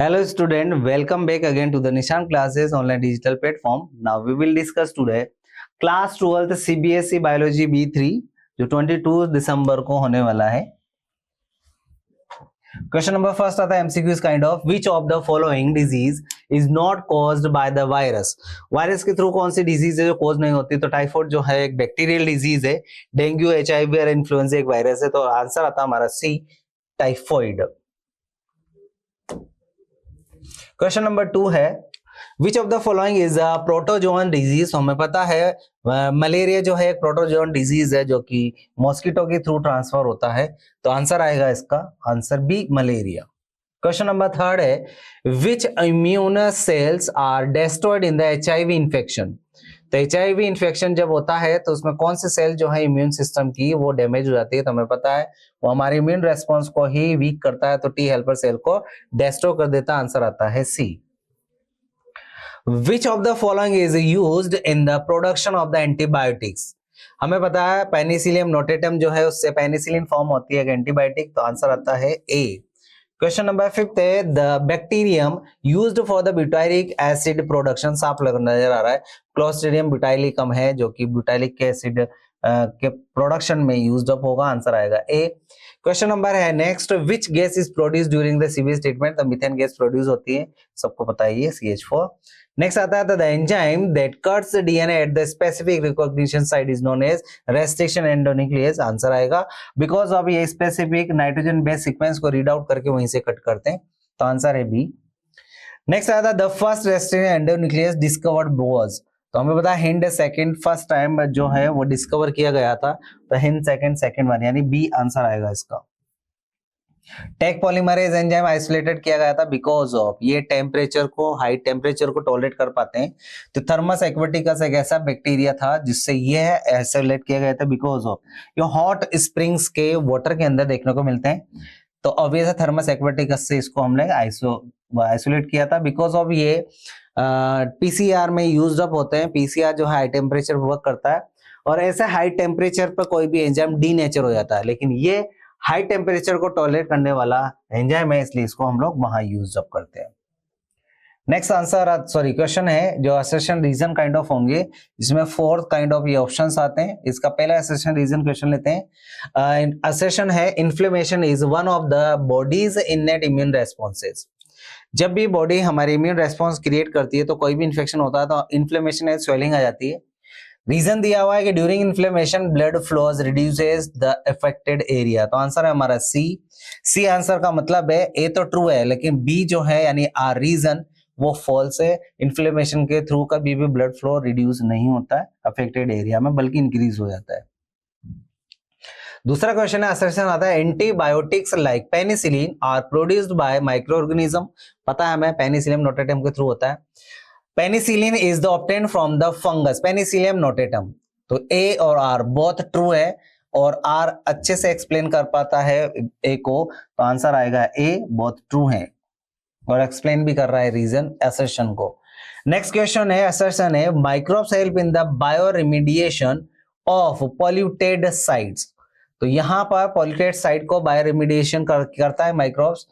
Hello student, welcome back again to the Nishan Classes online digital platform. Now we will discuss today class 12th CBSE Biology B3 जो 22 दिसंबर को होने वाला है. Question number first आता है MCQ is kind of which of the following disease is not caused by the virus. Virus के through कौन सी disease है जो कॉज नहीं होती? तो टाइफाइड जो है एक बैक्टीरियल डिजीज है, डेंगू HIV और इन्फ्लुएंजा एक वायरस है. तो आंसर आता है हमारा सी, टाइफाइड. क्वेश्चन नंबर 2 है विच of the following is a protozoan disease. हमें पता है मलेरिया जो है एक प्रोटोजोन डिजीज है जो कि मॉस्किटो के थ्रू ट्रांसफर होता है. तो आंसर आएगा इसका answer B, malaria. Question number 3 है which immune cells are destroyed in the HIV infection. तो HIV इन्फेक्शन जब होता है तो उसमें कौन से सेल जो है इम्यून सिस्टम की वो डैमेज हो जाती है. तो हमें पता है वो हमारे इम्यून रेस्पॉन्स को ही वीक करता है, तो टी हेल्पर सेल को डिस्ट्रॉय कर देता है. आंसर आता है C. Which of the following is used in the production of the antibiotics. हमें पता है पेनिसिलियम नोटेटम जो है उससे पेनिसिलिन फॉर्म होती है एक एंटीबायोटिक. तो आंसर आता है ए. क्वेश्चन नंबर 5 है the bacterium used for the butylic acid production. साफ नजर आ रहा है क्लोस्ट्रिडियम ब्यूटाइलिकम है जो कि ब्यूटाइलिक एसिड के प्रोडक्शन में यूज्ड अप होगा. आंसर आएगा ए. क्वेश्चन नंबर है next which gas is produce during the sewage treatment. तो मीथेन गैस प्रोड्यूस होती है, सबको पता है ये CH4. नेक्स्ट आता है the enzyme that cuts DNA at the specific recognition site is known as restriction endonuclease. Answer आएगा बिकॉज ऑफ ये स्पेसिफिक नाइट्रोजन बेस सीक्वेंस को रीड आउट करके वहीं से कट करते हैं. तो आंसर है बी. नेक्स्ट आता है the first restriction endonuclease discovered was. तो हमें पता है हिंड सेकंड फर्स्ट टाइम जो है वो डिस्कवर किया गया था. तो हिंड सेकंड वन यानी बी आंसर आएगा इसका. टेक पॉलीमरेज एंजाइम आइसोलेटेड किया गया था बिकॉज ऑफ ये टेम्परेचर को हाई टेम्परेचर को टॉलरेट कर पाते हैं. तो थर्मस एक्वेटिकस एक ऐसा बैक्टीरिया था जिससे ये आइसोलेट किया गया था बिकॉज ऑफ ये हॉट स्प्रिंग्स के वाटर के अंदर देखने को मिलते हैं. तो ऑब्वियस थर्मस एक्वेटिकस से इसको हमने आइसोलेट किया था बिकॉज ऑफ ये PCR में यूज्ड अप होते हैं. PCR जो है हाई टेम्परेचर वर्क करता है और ऐसे हाई टेम्परेचर पर कोई भी एंजाइम डीनेचर हो जाता है, लेकिन ये हाई टेम्परेचर को टॉलरेट करने वाला एंजाइम है इसलिए इसको हम लोग वहां यूज अप करते हैं. नेक्स्ट आंसर सॉरी क्वेश्चन है जो असर्शन रीजन काइंड ऑफ होंगे जिसमें 4 काइंड ऑफ ये ऑप्शंस आते हैं. इसका पहला असर्शन रीजन क्वेश्चन लेते हैं. असर्शन है inflammation is one of the bodies innate immune responses. जब भी बॉडी हमारी इम्यून रेस्पॉन्स क्रिएट करती है तो कोई भी इन्फेक्शन होता है तो इन्फ्लेमेशन है, स्वेलिंग आ जाती है. रीजन दिया हुआ है कि during inflammation blood flows reduces the affected area. तो आंसर है हमारा सी आंसर का मतलब है ए तो ट्रू है लेकिन बी जो है यानी आर रीजन वो फॉल्स है. इन्फ्लेमेशन के थ्रू कभी भी ब्लड फ्लो रिड्यूस नहीं होता है अफेक्टेड एरिया में बल्कि इंक्रीज हो जाता है. दूसरा क्वेश्चन है असर्शन आता है antibiotics like penicillin are produced by microorganism. पता है हमें पेनिसिलियम नोटेटम के थ्रू होता है. Penicillin is the obtained from the fungus penicillium notatum. तो ए और आर बोथ ट्रू है और आर अच्छे से एक्सप्लेन कर पाता है ए को. तो आंसर आएगा ए, बोथ ट्रू है और एक्सप्लेन भी कर रहा है रीजन असर्शन को. नेक्स्ट क्वेश्चन है असर्शन है microbes help in the bioremediation of polluted sites. तो यहाँ पर पॉल्यूटेड साइट को बायो रिमीडिएशन करता है माइक्रोब्स,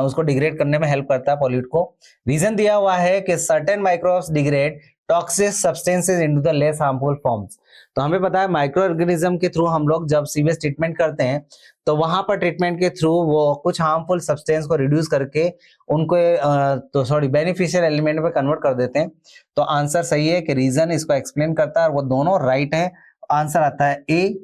उसको डिग्रेड करने में हेल्प करता है पॉल्यूट को. रीजन दिया हुआ है कि certain microbes degrade toxic substances into the less harmful forms. तो हमें पता है माइक्रो ऑर्गेनिज्म के थ्रू हम लोग जब सीवियस ट्रीटमेंट करते हैं तो वहां पर ट्रीटमेंट के थ्रू वो कुछ हार्मफुल सब्सटेंस को रिड्यूस करके उनको बेनिफिशियल एलिमेंट में कन्वर्ट कर देते हैं. तो आंसर सही है कि रीजन इसको एक्सप्लेन करता है और वो दोनों राइट है. आंसर आता है ए.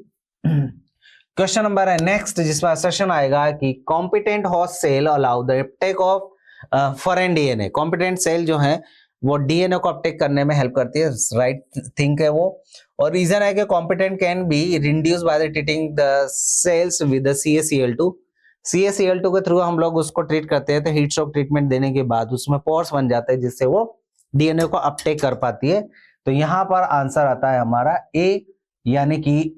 क्वेश्चन नंबर है नेक्स्ट जिसमें असर्शन आएगा कि competent host cell allow the uptake of foreign DNA. Competent cell जो है वो DNA को अपटेक करने में हेल्प करती है, राइट थिंक है वो. और रीजन है कि competent can be reduce by the treating the cells with the CaCl2. CaCl2 के थ्रू हम लोग उसको ट्रीट करते हैं तो हीट शॉक ट्रीटमेंट देने के बाद उसमें पोर्स बन जाते हैं जिससे वो DNA को अपटेक कर पाती है. तो यहाँ पर आंसर आता है हमारा ए यानी कि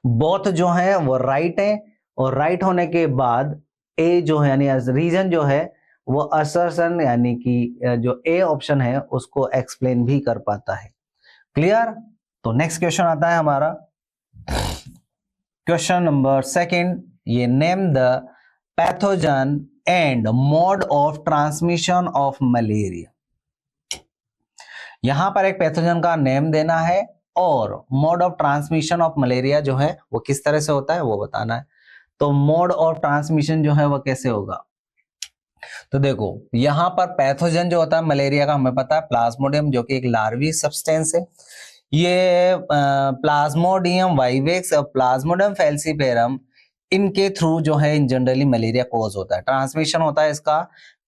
बोथ जो है वो राइट है और राइट होने के बाद ए जो है यानी रीजन जो है वो असर्शन यानी कि जो ए ऑप्शन है उसको एक्सप्लेन भी कर पाता है. क्लियर. तो नेक्स्ट क्वेश्चन आता है हमारा क्वेश्चन नंबर 2. ये name the pathogen and mode of transmission of malaria. यहां पर एक पैथोजन का नेम देना है और mode of transmission of malaria जो है वो किस तरह से होता है वो बताना है। तो मोड ऑफ ट्रांसमिशन जो है वो कैसे होगा, तो देखो यहां पर पैथोजन जो होता है मलेरिया का हमें पता है प्लाज्मोडियम, जो कि एक लार्वी सब्सटेंस है। ये प्लाज्मोडियम वाइवेक्स और प्लाज्मोडियम फैल्सीपेरम, इनके थ्रू जो है इन जनरली मलेरिया कोज होता है। ट्रांसमिशन होता है इसका,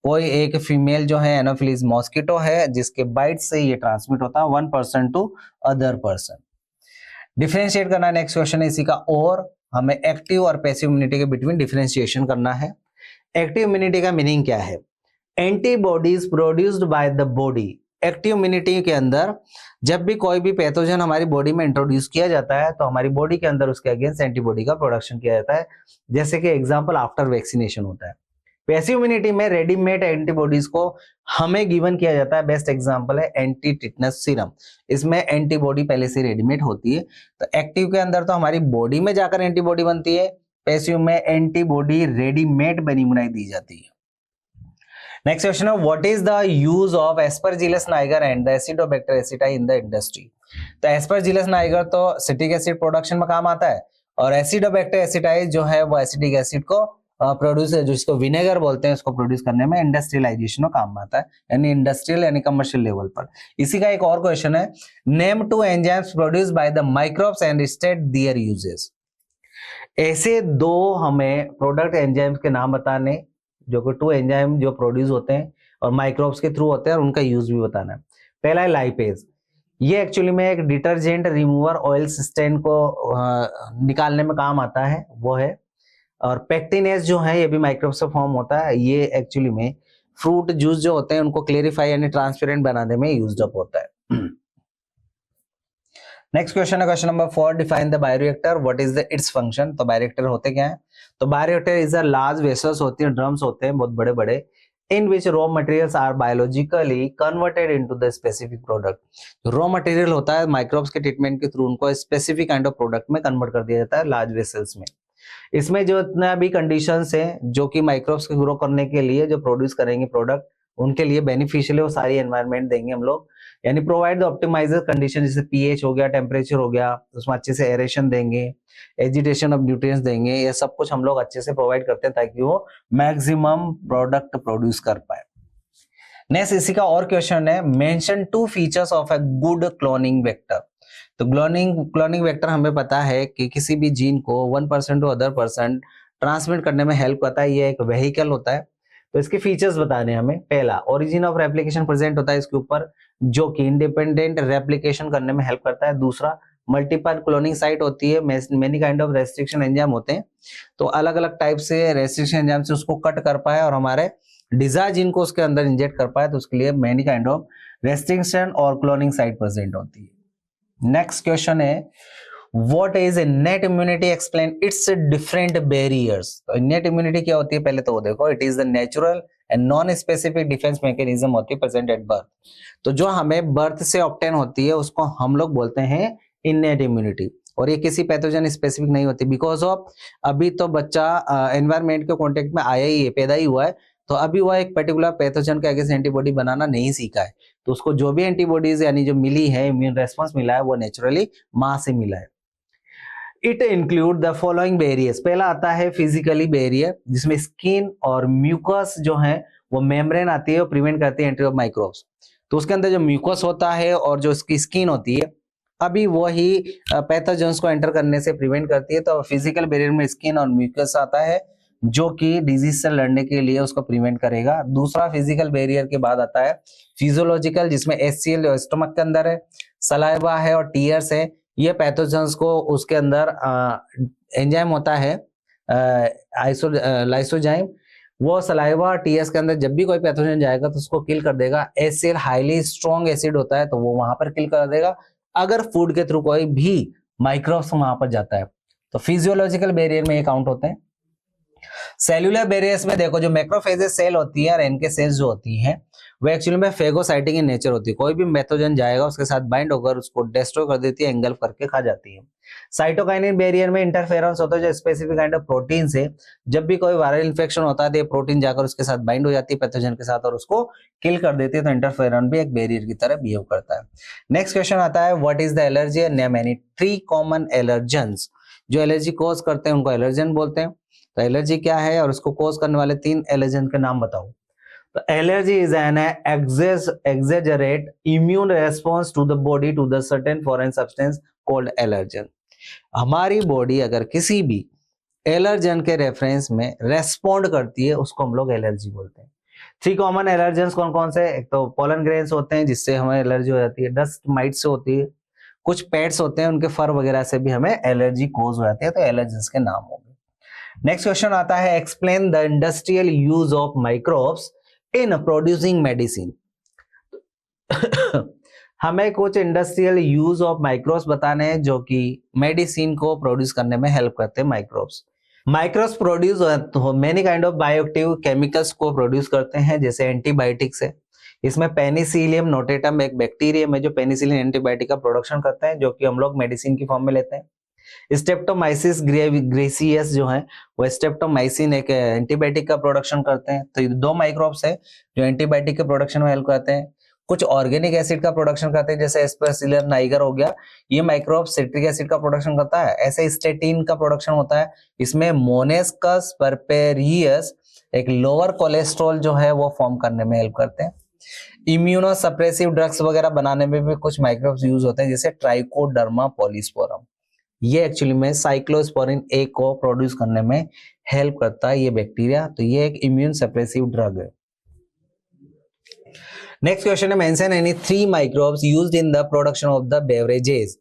कोई एक फीमेल जो है एनोफिलीज मॉस्किटो है जिसके बाइट से ये ट्रांसमिट होता है one person to other person. Differentiate करना है नेक्स्ट क्वेश्चन है इसी का, और हमें एक्टिव और पैसिव इम्यूनिटी के बिटवीन डिफरेंशिएशन करना है। एक्टिव इम्यूनिटी का मीनिंग क्या है, antibodies produced by the body. Active immunity के अंदर जब भी कोई भी पैथोजन हमारी बॉडी में इंट्रोड्यूस किया जाता है तो हमारी बॉडी के अंदर उसके अगेंस्ट एंटीबॉडी का प्रोडक्शन किया जाता है, जैसे कि एग्जांपल आफ्टर वैक्सीनेशन होता है। पैसिव इम्यूनिटी में रेडीमेड एंटीबॉडीज को हमें गिवन किया जाता है, बेस्ट एग्जांपल है एंटी टिटनस सीरम, इसमें एंटीबॉडी पहले से रेडीमेड होती है। तो एक्टिव के अंदर तो हमारी बॉडी में जाकर एंटीबॉडी बनती है, पैसिव में एंटीबॉडी रेडीमेड बनी बनाई दी जाती है। नेक्स्ट क्वेश्चन है what is the use of Aspergillus niger and the Acetobacter aceti in the industry. तो एस्परजिलस नाइगर तो सिट्रिक एसिड प्रोडक्शन में काम आता है, और एसिडोबैक्टर एसिटाई जो है वो एसिटिक एसिड को प्रोड्यूस, जिसको विनेगर बोलते हैं, उसको प्रोड्यूस करने में इंडस्ट्रियलाइजेशन में काम आता है, यानी इंडस्ट्रियल यानी कमर्शियल लेवल पर। इसी का एक और क्वेश्चन है name two enzymes produced by the microbes and state their uses. ऐसे दो हमें प्रोडक्ट एंजाइम्स के नाम बताने जो कि टू एंजाइम जो प्रोड्यूस होते हैं और माइक्रोब्स के थ्रू होते हैं, और उनका यूज भी बताना है। पहला है लाइपेज, ये एक्चुअली में एक डिटर्जेंट रिमूवर ऑयल स्टेन को निकालने में काम आता है, वो है। और पेक्टिनेज जो है ये भी माइक्रोब से फॉर्म होता है, ये एक्चुअली में फ्रूट जूस जो होते हैं उनको क्लेरिफाई यानी ट्रांसपेरेंट बनाने में यूज्ड अप होता है। नेक्स्ट क्वेश्चन है question number 4, define the bioreactor, what is the its function. तो बायोरिएक्टर होते क्या है, तो bioreactor is a large vessels होती है, ड्रम्स होते हैं बहुत बड़े बड़े, in which raw materials are biologically converted into the specific product. Raw material होता है माइक्रोब्स के ट्रीटमेंट के थ्रू उनको स्पेसिफिक काइंड ऑफ प्रोडक्ट में कन्वर्ट कर दिया जाता है लार्ज वेसल्स में। इसमें जो इतना भी कंडीशंस हैं जो कि माइक्रोब्स के ग्रो करने के लिए जो प्रोड्यूस करेंगे प्रोडक्ट उनके लिए बेनिफिशियल है, वो सारी एनवायरनमेंट देंगे हम लोग, यानी प्रोवाइड द ऑप्टिमाइजर कंडीशन, जैसे पीएच हो गया, टेम्परेचर हो गया, उसमें अच्छे से एरेशन देंगे, एजिटेशन ऑफ न्यूट्रिएंट्स देंगे, ये सब कुछ हम लोग अच्छे से प्रोवाइड करते हैं ताकि वो मैक्सिमम प्रोडक्ट प्रोड्यूस कर पाए। नेक्स्ट इसी का और क्वेश्चन है mention two features of a good cloning vector. तो क्लोनिंग वेक्टर हमें पता है कि किसी भी जीन को 1% टू अदर पर्सन ट्रांसमिट करने में हेल्प करता है, ये एक व्हीकल होता है। तो इसके फीचर्स बताने हमें, पहला ओरिजिन ऑफ रेप्लिकेशन प्रेजेंट होता है इसके ऊपर, जो कि इंडिपेंडेंट रेप्लिकेशन करने में हेल्प करता है। दूसरा मल्टीपल क्लोनिंग साइट होती है, many kind of restriction enzyme होते हैं, तो अलग अलग टाइप से रेस्ट्रिक्शन एंजाइम से उसको कट कर पाए और हमारे डिजायर जीन को उसके अंदर इंजेक्ट कर पाए, तो उसके लिए मेनी काइंड ऑफ रेस्ट्रिक्शन और क्लोनिंग साइट प्रेजेंट होती है। नेक्स्ट क्वेश्चन है what is innate immunity, explain it's different barriers. तो इनेट इम्यूनिटी क्या होती है पहले तो वो देखो, it is the natural and non specific defence mechanism होती है प्रेजेंट एट बर्थ। तो जो हमें बर्थ से ऑब्टेन होती है उसको हम लोग बोलते हैं इनेट इम्यूनिटी, और ये किसी पैथोजन स्पेसिफिक नहीं होती, बिकॉज ऑफ अभी तो बच्चा एनवायरमेंट के कॉन्टेक्ट में आया ही है, पैदा ही हुआ है, तो अभी वह एक पर्टिकुलर पैथोजन के अगेंस्ट एंटीबॉडी बनाना नहीं सीखा है, तो उसको जो भी एंटीबॉडीज यानी जो मिली है, इम्यून रेस्पॉन्स मिला है, वो नेचुरली मां से मिला है। It include the following barriers, पहला आता है फिजिकली बैरियर, जिसमें स्किन और म्यूकस जो है वो मेम्ब्रेन आती है और प्रिवेंट करती है एंट्री ऑफ माइक्रोब्स। तो उसके अंदर जो म्यूकस होता है और जो उसकी स्किन होती है अभी वही पैथोजेंस को एंटर करने से प्रिवेंट करती है। तो फिजिकल बैरियर में स्किन और म्यूकस आता है जो कि डिजीज से लड़ने के लिए उसको प्रिवेंट करेगा। दूसरा फिजिकल बैरियर के बाद आता है फिजियोलॉजिकल, जिसमें HCl जो स्टमक के अंदर है, सलाइवा है और टीयर्स है, ये पैथोजेंस को उसके अंदर एंजाइम होता है लाइसोजाइम, वो सलाइवा टीयर्स के अंदर जब भी कोई पैथोजन जाएगा तो उसको किल कर देगा। HCl हाईली स्ट्रॉन्ग एसिड होता है तो वो वहां पर किल कर देगा अगर फूड के थ्रू कोई भी माइक्रोब्स वहां पर जाता है। तो फिजियोलॉजिकल बैरियर में ये काउंट होते हैं। सेल्यूलर बैरियर्स में देखो जो मैक्रोफेजेस सेल होती है और इनके सेल्स जो होती हैं वो एक्चुअली में फेगोसाइटिक इन नेचर होती है। कोई भी पैथोजन जाएगा उसके साथ बाइंड होकर उसको डिस्ट्रॉय कर देती है, एंगल्फ करके खा जाती है। साइटोकाइनिन बैरियर में इंटरफेरेंस होता है जो स्पेसिफिक काइंड ऑफ प्रोटीन से, जब भी कोई वायरल इन्फेक्शन होता है तो ये प्रोटीन जाकर उसके साथ बाइंड हो जाती है पैथोजन के साथ और उसको किल कर देती है। तो इंटरफेरॉन भी एक बैरियर की तरह बिहेव करता है। नेक्स्ट क्वेश्चन आता है what is the allergy? Name any 3 common allergens जो एलर्जी कॉज करते हैं उनको एलर्जन बोलते हैं। तो एलर्जी क्या है और उसको कॉज करने वाले 3 एलर्जन के नाम बताओ। तो allergy is an exaggerate immune response to the body to the certain foreign substance called allergen। हमारी बॉडी अगर किसी भी एलर्जन के रेफरेंस में रेस्पॉन्ड करती है उसको हम लोग एलर्जी बोलते हैं। 3 कॉमन एलर्जेंस कौन कौन से? एक तो पोलन ग्रेन्स होते हैं जिससे हमें एलर्जी हो जाती है, डस्ट माइट से होती है, कुछ पेट्स होते हैं उनके फर वगैरह से भी हमें एलर्जी कॉज हो जाती है। तो एलर्जेंस के नाम हो गए। नेक्स्ट क्वेश्चन आता है explain the industrial use of microbes in producing medicine. हमें कुछ इंडस्ट्रियल यूज ऑफ माइक्रोब्स बताने हैं जो कि मेडिसिन को प्रोड्यूस करने में हेल्प करते हैं। Microbes produce many kind of bioactive chemicals को प्रोड्यूस करते हैं जैसे एंटीबायोटिक्स है। इसमें पेनिसिलियम नोटेटम एक बैक्टीरियम है जो पेनिसिलिन एंटीबायोटिक का प्रोडक्शन करता है जो कि हम लोग मेडिसिन की फॉर्म में लेते हैं। स्ट्रेप्टोमाइसिस ग्रेसियस जो है वो स्ट्रेप्टोमाइसिन एक एंटीबायोटिक का प्रोडक्शन करते हैं। तो ये 2 माइक्रोब्स है जो एंटीबायोटिक के प्रोडक्शन में हेल्प करते हैं। कुछ ऑर्गेनिक एसिड का प्रोडक्शन करते हैं जैसे एस्पेसिलर नाइगर हो गया, ये माइक्रोब सिट्रिक एसिड का प्रोडक्शन करता है। ऐसे स्टेटिन का प्रोडक्शन होता है, इसमें मोनेस्कस परपेरियस एक लोअर कोलेस्ट्रॉल जो है वो फॉर्म करने में हेल्प करते हैं। इम्यूनो सप्रेसिव ड्रग्स वगैरह बनाने में भी कुछ माइक्रोब्स यूज होते हैं जैसे ट्राइकोडर्मा पॉलीस्पोरम, ये एक्चुअली में साइक्लोस्पोरिन ए को प्रोड्यूस करने में हेल्प करता है ये बैक्टीरिया। तो ये एक इम्यून सप्रेसिव ड्रग है। नेक्स्ट क्वेश्चन है mention any 3 microbes used in the production of the beverages.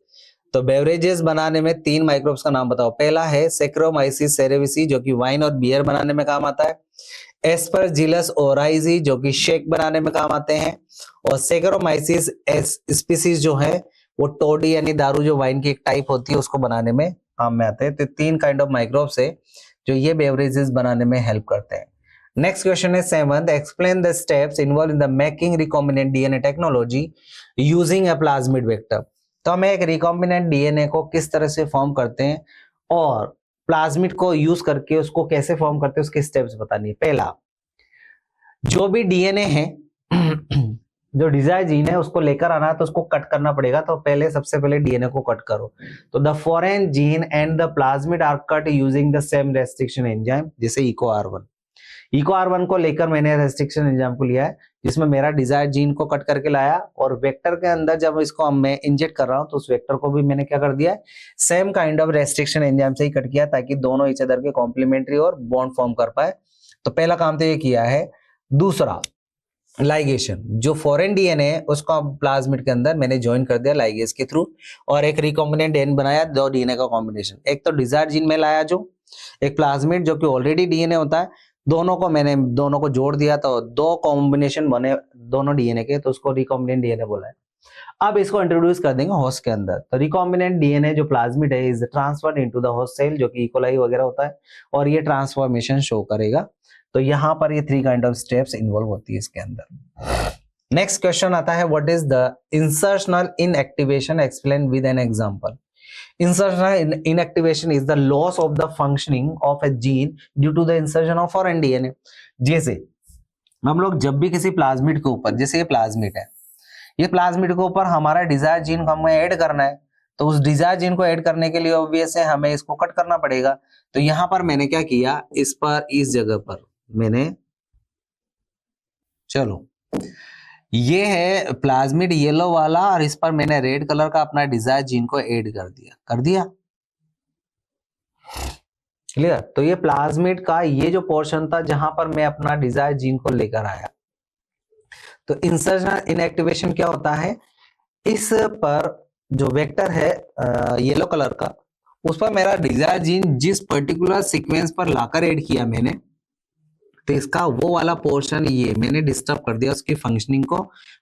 तो बेवरेजेस बनाने में 3 माइक्रोब्स का नाम बताओ। पहला है सेक्रोमाइसिस सेरेविसी जो कि वाइन और बियर बनाने में काम आता है। एस्परजिलस ओराइजी जो कि शेक बनाने में काम आते हैं। और सेक्रोमाइसिस स्पीसीज जो है वो टोडी यानी दारू जो वाइन की एक टाइप होती है उसको बनाने में काम में आते हैं। तो 3 काइंड ऑफ माइक्रोब्स है जो ये बेवरेजेस बनाने में हेल्प करते हैं। नेक्स्ट क्वेश्चन है 7th explain the steps involve in the making recombinant DNA technology using a plasmid vector. तो हम एक रिकॉम्बिनेंट डीएनए को किस तरह से फॉर्म करते हैं और प्लाज्मिड को यूज करके उसको कैसे फॉर्म करते हैं उसके स्टेप्स बतानी है। पहला, जो भी डीएनए है जो डिजायर जीन है उसको लेकर आना है तो उसको कट करना पड़ेगा। तो पहले सबसे पहले डीएनए को कट करो। तो the foreign gene and the plasmid are cut using the same restriction enzyme जैसे इको-R1। इको-R1 को लेकर मैंने रेस्ट्रिक्शन एंजाइम को लिया है जिसमें मेरा डिजायर जीन को कट करके लाया और वेक्टर के अंदर जब इसको मैं इंजेक्ट कर रहा हूं तो उस वेक्टर को भी मैंने क्या कर दिया है same kind of restriction enzyme से ही कट किया ताकि दोनों ईच अदर के कॉम्प्लीमेंट्री और बॉन्ड फॉर्म कर पाए। तो पहला काम तो ये किया है। दूसरा, लाइगेशन, जो फॉरेन डीएनए है उसको प्लाज्मिड के अंदर मैंने ज्वाइन कर दिया लाइगेज के थ्रू और एक रिकॉम्बिनेंट डीएनए बनाया, 2 डीएनए का कॉम्बिनेशन। एक तो डिजायर जीन में लाया जो एक प्लाज्मिड जो कि ऑलरेडी डीएनए होता है, दोनों को जोड़ दिया तो 2 कॉम्बिनेशन बने दोनों डीएनए के, तो उसको रिकॉम्बिनेंट डीएनए बोला है। अब इसको इंट्रोड्यूस कर देंगे होस्ट के अंदर। तो रिकॉम्बिनेंट डीएनए जो प्लाज्मिड है is transferred into the host cell जो कि इकोलाई वगैरह होता है और ये ट्रांसफॉर्मेशन शो करेगा। तो यहाँ पर ये 3 काइंड ऑफ स्टेप्स इन्वॉल्व होती है इसके अंदर। नेक्स्ट क्वेश्चन आता है what is the insertional inactivation, explain with an example. Insertional inactivation is the loss of the functioning of a gene due to the insertion of foreign DNA। जैसे हम लोग जब भी किसी प्लाज्मिड के ऊपर, जैसे ये प्लाज्मिड है, ये प्लाज्मिड के ऊपर हमारा डिजायर जीन को हमें ऐड करना है तो उस डिजायर जीन को ऐड करने के लिए ऑब्वियस है हमें इसको कट करना पड़ेगा। तो यहां पर मैंने क्या किया, इस पर इस जगह पर मैंने, चलो ये है प्लाज्मिड येलो वाला और इस पर मैंने रेड कलर का अपना डिजायर जीन को ऐड कर दिया क्लियर। तो ये प्लाज्मिड का ये जो पोर्शन था जहां पर मैं अपना डिजायर जीन को लेकर आया। तो इंसर्शनल इनएक्टिवेशन क्या होता है, इस पर जो वेक्टर है येलो कलर का उस पर मेरा डिजायर जीन जिस पर्टिकुलर सीक्वेंस पर लाकर ऐड किया मैंने, तो इसका वो वाला पोर्शन ये मैंने डिस्टर्ब कर दिया उसकी फंक्शनिंग को,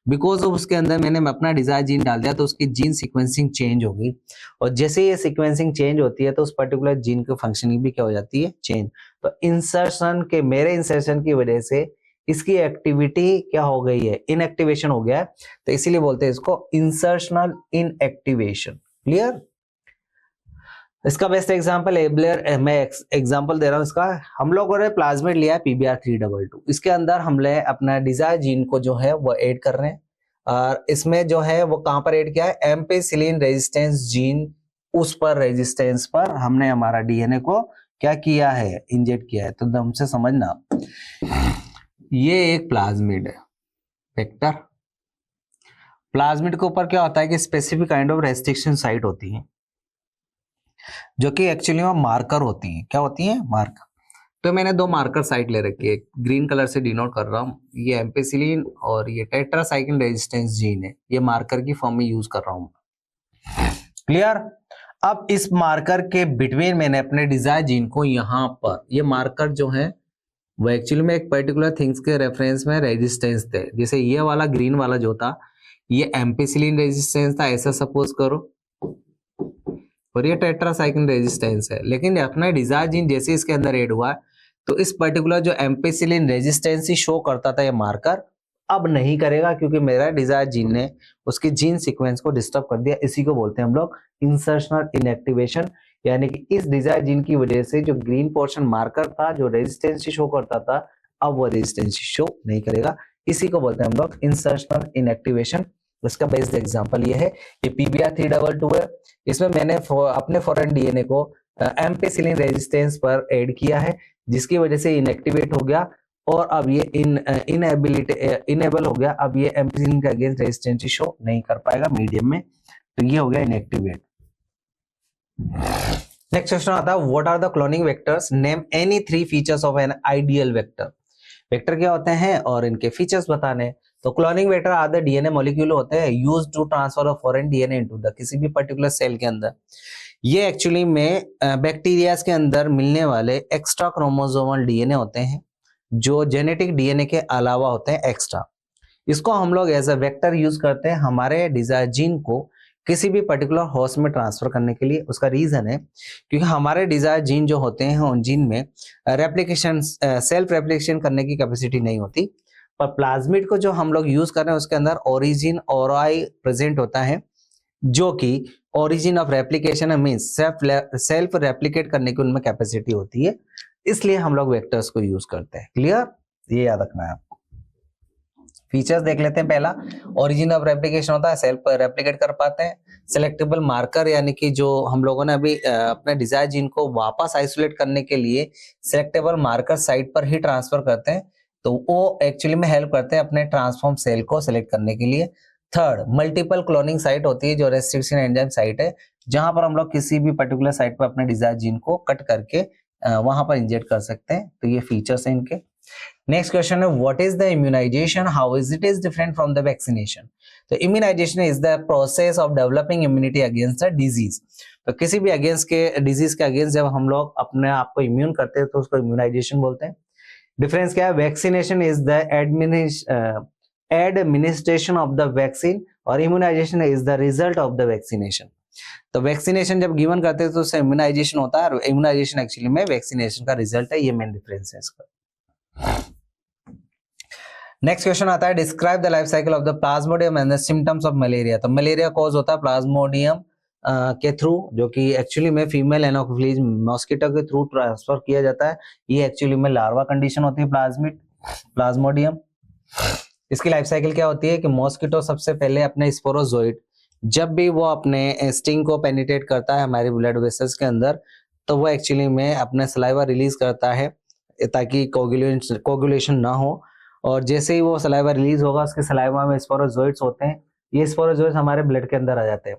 बिकॉज ऑफ उसके अंदर मैंने अपना डिजायर जीन डाल दिया तो उसकी जीन सीक्वेंसिंग चेंज होगी, और जैसे ये सीक्वेंसिंग चेंज होती है तो उस पर्टिकुलर जीन की फंक्शनिंग भी क्या हो जाती है, चेंज। तो इंसर्शन के मेरे इंसर्शन की वजह से इसकी एक्टिविटी क्या हो गई है, इनएक्टिवेशन हो गया है, तो इसीलिए बोलते हैं इसको इंसर्शनल इनएक्टिवेशन। क्लियर। इसका बेस्ट एग्जांपल एबलर, मैं एग्जांपल दे रहा हूं इसका। हम लोगों ने प्लाज्मिड लिया है PBr322, इसके अंदर हम ले अपना डिजायर जीन को जो है वो ऐड कर रहे हैं, और इसमें जो है वो कहां पर ऐड किया है, एम्पेसिलिन रेजिस्टेंस जीन, उस पर रेजिस्टेंस पर हमने हमारा डीएनए को क्या किया है, इंजेक्ट किया है। तो दम से समझना, ये एक प्लाज्मिड है वेक्टर। प्लाज्मिड के ऊपर क्या होता है कि specific kind of restriction site होती है, जो कि एक्चुअली में मार्कर होती हैं। क्या होती हैं, मार्कर। तो मैंने दो मार्कर साइट ले रखी है, ग्रीन कलर से डिनोट कर रहा हूँ, ये एम्पेसिलिन और ये टेट्रासाइक्लिन रेजिस्टेंस जीन है, ये मार्कर की फॉर्म में यूज कर रहा हूँ। क्लियर। अब इस मार्कर के बिटवीन मैंने अपने डिजायर जीन को यहाँ पर, ये मार्कर जो है वो एक्चुअली में एक पर्टिकुलर थिंग्स के रेफरेंस में रेजिस्टेंस थे। जैसे ये वाला ग्रीन वाला जो था ये एम्पेसिलिन रेजिस्टेंस था, ऐसा सपोज करो, और ये टेट्रासाइक्लिन रेजिस्टेंस है। लेकिन अपना डिजायर जीन जैसे इसके अंदर ऐड हुआ तो इस पर्टिकुलर जो एम्पेसिलिन रेजिस्टेंस ही शो करता था ये मार्कर, अब नहीं करेगा, क्योंकि मेरा डिजायर जीन ने उसकी जीन सीक्वेंस को डिस्टर्ब कर दिया। इसी को बोलते हैं हम लोग इंसर्शनल इनएक्टिवेशन, यानी कि इस डिजायर जीन की वजह से जो ग्रीन पोर्शन मार्कर था जो रेजिस्टेंस शो करता था, अब वो रेजिस्टेंस शो नहीं करेगा। इसी को बोलते हैं हम लोग इंसर्शनल इनएक्टिवेशन। इसका बेस्ट एग्जांपल ये है, ये PBr322 है, इसमें मैंने अपने फॉरेन डीएनए को एम्पेसिलिन रेजिस्टेंस पर ऐड किया है, जिसकी वजह से इनएक्टिवेट हो गया, और अब ये इनेबल हो गया। अब ये एम्पेसिलिन के अगेंस्ट रेजिस्टेंस शो नहीं कर पाएगा मीडियम में, तो ये हो गया इनएक्टिवेट। नेक्स्ट क्वेश्चन आता है, what are the cloning vectors, name any 3 features of an ideal vector. Vector क्या होते हैं और इनके फीचर्स बताने। तो क्लोनिंग वेक्टर आधे डीएनए मॉलिक्यूल होते हैं used to transfer of foreign DNA into the किसी भी पर्टिकुलर सेल के अंदर। ये एक्चुअली में बैक्टीरियाज के अंदर मिलने वाले एक्स्ट्रा क्रोमोसोमल डीएनए होते हैं, जो जेनेटिक डीएनए के अलावा होते हैं एक्स्ट्रा। इसको हम लोग एज अ वेक्टर यूज करते हैं हमारे डिजायर जीन को किसी भी पर्टिकुलर होस्ट में ट्रांसफर करने के लिए। उसका रीजन है क्योंकि हमारे डिजायर जीन जो होते हैं उन जीन में रेप्लिकेशन, सेल्फ रेप्लिकेशन करने की कैपेसिटी नहीं होती, पर प्लाज्मिड को जो हम लोग यूज कर रहे हैं उसके अंदर ओरिजिन ओराई प्रेजेंट होता है, जो कि origin of replication means self replicate करने की उनमें कैपेसिटी होती है, इसलिए हम लोग वेक्टर्स को यूज करते हैं। क्लियर, ये याद रखना है आपको। फीचर्स देख लेते हैं। पहला, ओरिजिन ऑफ रेप्लिकेशन होता है, सेल्फ रेप्लिकेट कर पाते हैं। सिलेक्टेबल मार्कर, यानी कि जो हम लोगों ने अभी अपने डिजायर जीन को वापस आइसोलेट करने के लिए सिलेक्टेबल मार्कर साइट पर ही ट्रांसफर करते हैं, तो वो एक्चुअली में हेल्प करते हैं अपने ट्रांसफॉर्म सेल को सिलेक्ट करने के लिए। थर्ड, मल्टीपल क्लोनिंग साइट होती है, जो रेस्ट्रिक्शन एंजाइम साइट है, जहां पर हम लोग किसी भी पर्टिकुलर साइट पर अपने डिजायर जीन को कट करके वहां पर इंजेक्ट कर सकते हैं। तो ये फीचर्स हैं इनके। नेक्स्ट क्वेश्चन है, what is the immunization, how is it is different from the vaccination. तो immunization is the process of developing immunity against the disease. तो किसी भी अगेंस्ट के डिजीज के अगेंस्ट जब हम लोग अपने आप को इम्यून करते हैं तो उसको इम्यूनाइजेशन बोलते हैं। डिफरेंस क्या है, vaccination is the administration of the vaccine और immunization is the result of the vaccination. तो वैक्सीनेशन जब गिवन करते हैं तो उससे इम्यूनाइजेशन होता है, और इम्यूनाइजेशन एक्चुअली में वैक्सीनेशन का रिजल्ट है। ये मेन डिफरेंस है इसका। नेक्स्ट क्वेश्चन आता है, describe the life cycle of the Plasmodium and the symptoms of malaria. तो मलेरिया कॉज होता है प्लाज्मोडियम के थ्रू, जो कि एक्चुअली में फीमेल एनोफिलीज मॉस्किटो के थ्रू ट्रांसफर किया जाता है। ये एक्चुअली में लार्वा कंडीशन होती है प्लाज्मोडियम। इसकी लाइफ साइकिल क्या होती है कि मॉस्किटो सबसे पहले अपने स्पोरोजोइड, जब भी वो अपने स्टिंग को पेनिट्रेट करता है हमारे ब्लड वेसल्स के अंदर, तो वो एक्चुअली में अपने सलाइवा रिलीज करता है ताकि कोगुलेशन ना हो। और जैसे ही वो सलाइवा रिलीज होगा, उसके सलाइवा में स्पोरोजोइड्स होते हैं। ये स्पोरोजोइड्स हमारे ब्लड के अंदर आ जाते हैं।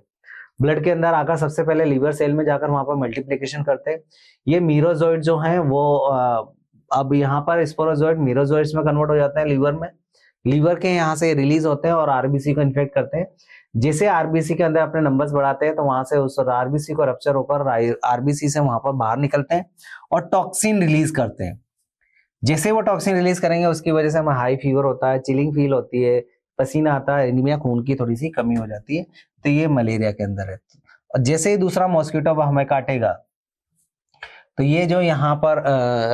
ब्लड के अंदर आकर सबसे पहले लीवर सेल में जाकर वहां पर मल्टीप्लिकेशन करते हैं। ये मीरोजोइड जो हैं वो अब यहाँ पर स्पोरोजोइड मीरोजोइड्स में कन्वर्ट हो जाते हैं लीवर में। लीवर के यहाँ से रिलीज होते हैं और आरबीसी को इन्फेक्ट करते हैं। जैसे आरबीसी के अंदर अपने नंबर्स बढ़ाते हैं तो वहां से उस आरबीसी को रप्चर होकर आरबीसी से वहां पर बाहर निकलते हैं और टॉक्सिन रिलीज करते हैं। जैसे वो टॉक्सिन रिलीज करेंगे उसकी वजह से हमें हाई फीवर होता है, चिलिंग फील होती है, पसीना आता है, एनीमिया, खून की थोड़ी सी कमी हो जाती है। तो ये मलेरिया के अंदर है। और जैसे ही दूसरा मॉस्किटो हमें काटेगा तो ये जो यहाँ पर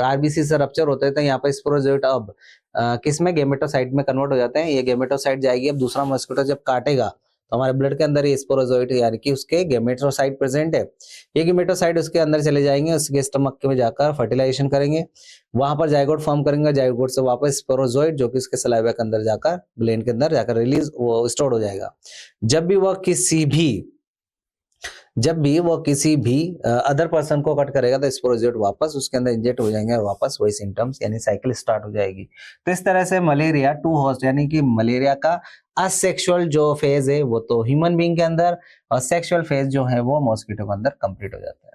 आरबीसी से रप्चर होते हैं तो यहाँ पर स्पोरोजोइट अब किस में, गेमेटोसाइट में कन्वर्ट हो जाते हैं। ये गेमेटोसाइट जाएगी, अब दूसरा मॉस्किटो जब काटेगा तो हमारे ब्लड के अंदर ये स्पोरोजोइट यानी कि उसके गेमेटोसाइट प्रेजेंट है। ये गेमेटोसाइट उसके अंदर चले जाएंगे, उसके स्टमक में जाकर फर्टिलाइजेशन करेंगे, वहां पर जाइगोट फॉर्म करेंगे, जाइगोट से वापस स्पोरोजोइट जो कि उसके सलाइवा के अंदर जाकर, ब्लेन के अंदर जाकर रिलीज वो स्टोर हो जाएगा। जब भी वो किसी भी अदर पर्सन को कट करेगा तो स्पोरोजोइट वापस उसके अंदर इंजेक्ट हो जाएंगे और वापस वही सिम्टम्स यानी साइकिल स्टार्ट हो जाएगी। तो इस तरह से मलेरिया टू होस्ट यानी कि मलेरिया का असेक्सुअल जो फेज है वो तो ह्यूमन बीइंग के अंदर, और सेक्सुअल फेज जो है वो मॉस्किटो के अंदर कंप्लीट हो जाता है।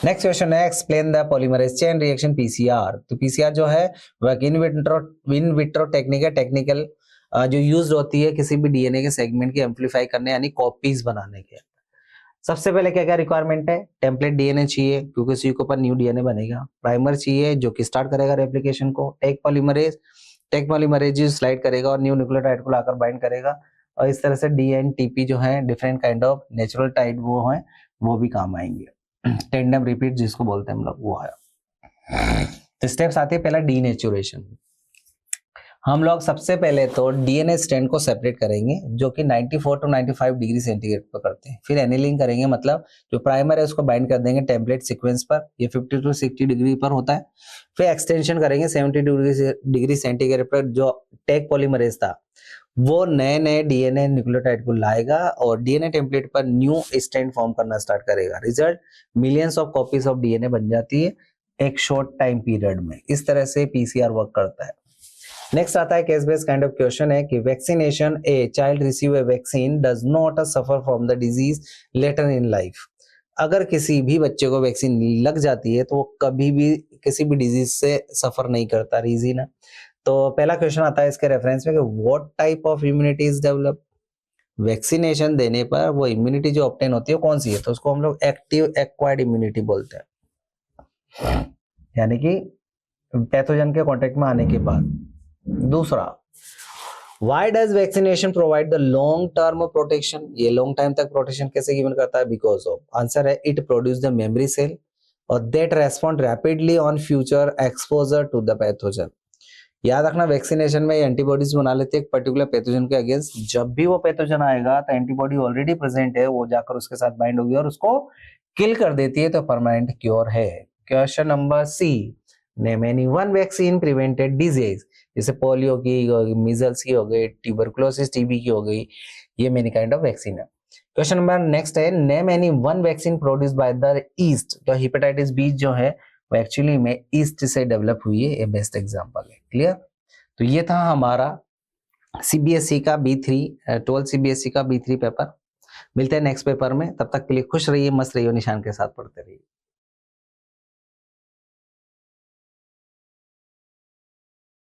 नेक्स्ट क्वेश्चन है, explain the polymerase chain reaction PCR. तो पीसीआर जो है वह इन विट्रो टेक्निक है, टेक्निकल जो यूज होती है किसी भी डीएनए के सेगमेंट की एम्पलीफाई करने यानी कॉपीज बनाने के। सबसे पहले क्या क्या रिक्वायरमेंट है, टेम्पलेट डीएनए चाहिए क्योंकि उसी के ऊपर न्यू डीएनए बनेगा, प्राइमर चाहिए जो कि स्टार्ट करेगा रेप्लिकेशन को, टेक पॉलीमरेज स्लाइड करेगा और न्यू न्यूक्लियोटाइड को लाकर बाइंड करेगा, और इस तरह से डीएनटीपी जो है different kind of nucleotide वो है वो भी काम आएंगे। टेंडम रिपीट जिसको बोलते हैं हम लोग वो है। तो स्टेप्स आते हैं, पहला डीनेचुरेशन। हम लोग सबसे पहले तो डीएनए स्ट्रैंड को सेपरेट करेंगे जो कि 94 टू 95 डिग्री सेंटीग्रेड पर करते हैं। फिर एनिलिंग करेंगे, मतलब जो प्राइमर है उसको बाइंड कर देंगे टेम्पलेट सीक्वेंस पर, ये 50 टू 60 डिग्री पर होता है। फिर एक्सटेंशन करेंगे 70 डिग्री सेंटीग्रेड पर, जो टेक पॉलीमरेज था वो नए नए डीएनए न्यूक्लियोटाइड को लाएगा और डीएनए टेम्पलेट पर न्यू स्ट्रैंड फॉर्म करना स्टार्ट करेगा। Result millions of copies of DNA बन जाती है एक शॉर्ट टाइम पीरियड में। इस तरह से पीसीआर वर्क करता है। नेक्स्ट आता है case based kind of question है कि vaccination, a child receive a vaccine does not suffer from the disease later in life. अगर किसी भी बच्चे को वैक्सीन लग जाती है तो वो कभी भी किसी भी डिजीज से सफर नहीं करता। रीजन है, तो पहला क्वेश्चन आता है इसके रेफरेंस में कि what type of immunity is develop. Vaccination देने पर वो इम्यूनिटी जो ऑब्टेन होती है कौन सी है, तो उसको हम लोग एक्टिव एक्वायर्ड इम्यूनिटी बोलते हैं, यानी कि पैथोजन के कांटेक्ट में आने के बाद। दूसरा, why does vaccination provide the long term protection. ये लॉन्ग टाइम तक प्रोटेक्शन कैसे गिवन करता है, बिकॉज ऑफ, आंसर है it produce the memory cell और that respond rapidly on future exposure to the pathogen. याद रखना, वैक्सीनेशन में एंटीबॉडीज बना लेते हैं एक पर्टिकुलर पैथोजन के अगेंस्ट। जब भी वो पैथोजन आएगा तो एंटीबॉडी ऑलरेडी प्रेजेंट है, वो जाकर उसके साथ बाइंड होगी और उसको किल कर देती है, तो परमानेंट क्योर है। Question number C, name any one vaccine prevented disease. जैसे पोलियो की, मीजल्स की हो गई, ट्यूबरकुलोसिस टीबी की हो गई, ये मेनी काइंड ऑफ वैक्सीन है। क्वेश्चन नंबर नेक्स्ट है, name any one vaccine produced by the yeast. तो हेपेटाइटिस बी जो है वो एक्चुअली में ईस्ट से डेवलप हुई है, ये बेस्ट एग्जांपल है। क्लियर, तो ये था हमारा सीबीएसई का B3 12 सीबीएसई का B3 पेपर। मिलते हैं नेक्स्ट पेपर में, तब तक के लिए खुश रहिए, मस्त रहिए, निशान के साथ पढ़ते रहिए।